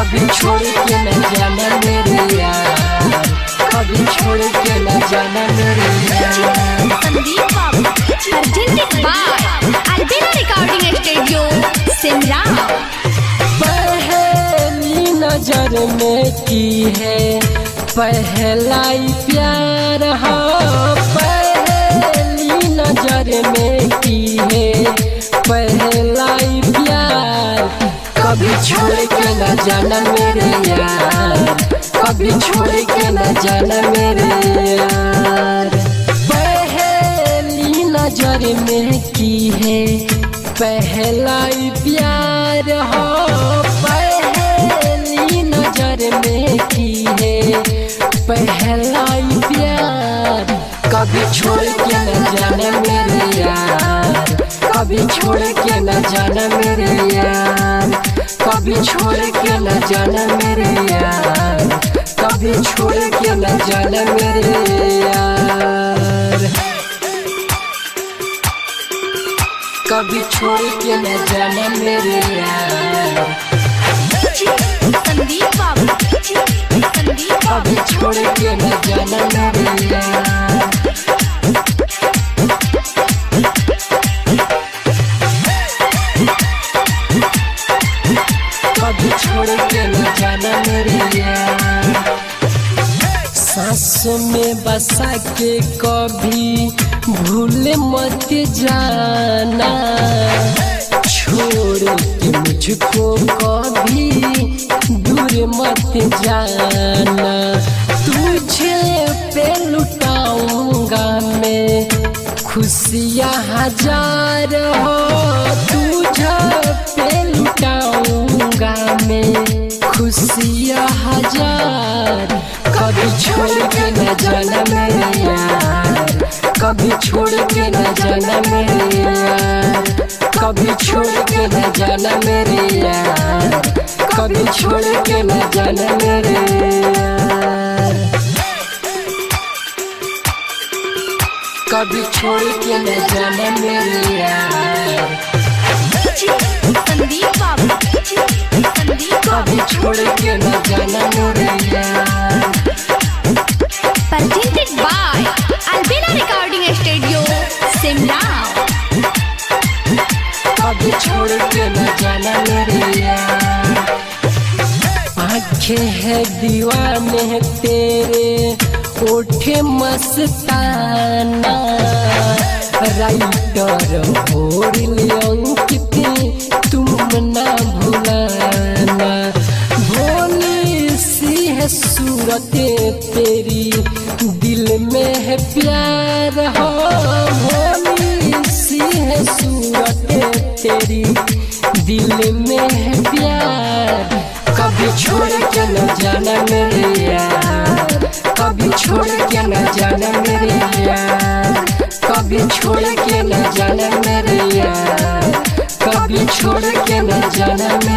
कभी छोड़ के न जाना मेरे यार, कभी छोड़ के न जाना मेरे यार। संदीप बाबू presented by Albina Recording Studio, Simla। पहली नजर में की है पहला ही प्यार हो, पहली नजर में की है पहला ही प्यार। कभी छोड़ के न जाना मेरे यार, कभी छोड़ के न जाना मेरे यार। पहली नजर में की है पहला ही प्यार हो, पहली नजर में की है पहला ही प्यार। कभी छोड़ के न जाना मेरे यार, कभी छोड़ के न जाना मेरे यार, कभी छोड़ के न जाना मेरे यार, कभी छोड़ के न जाना मेरे यार, कभी छोड़ के न जाना मेरे यार। संदीप बाबू कभी छोड़ के न जाना मेरे यार। कभी छोड़ के न जाना मेरे यार। सांस में बसा के कभी भूल मत जाना, छोड़ के मुझको कभी दूर मत जाना। तुझे पे लुटाऊंगा मैं खुशियाँ हजार हो, तुझे पे लुटाऊंगा मैं खुशियाँ हजार। कभी छोड़ के न जाना मेरे यार, कभी छोड़ के न जाना मेरे यार, कभी छोड़ के न जाना मेरे यार, कभी छोड़ के न जाना मेरे यार, कभी छोड़ के न जाना मेरे यार। संदीप बाबू कभी छोड़ के न जाना मेरे यार। presented by Albina Recording Studio, Simla। कभी छोड़ के न जाना मेरे यार। आँखें है दीवाने तेरे ओठे मस्ताना, राइटर होरिल अंकित तुम ना भुलाना। भोली सी है सूरत तेरी दिल में है प्यार हो, भोली सी है सूरत तेरी दिल में है प्यार। कभी छोड़ के न जाना मेरे यार, कभी छोड़ के न जाना मेरे यार, कभी छोड़ के न जाना मेरे यार, कभी छोड़ के न जाना मेरे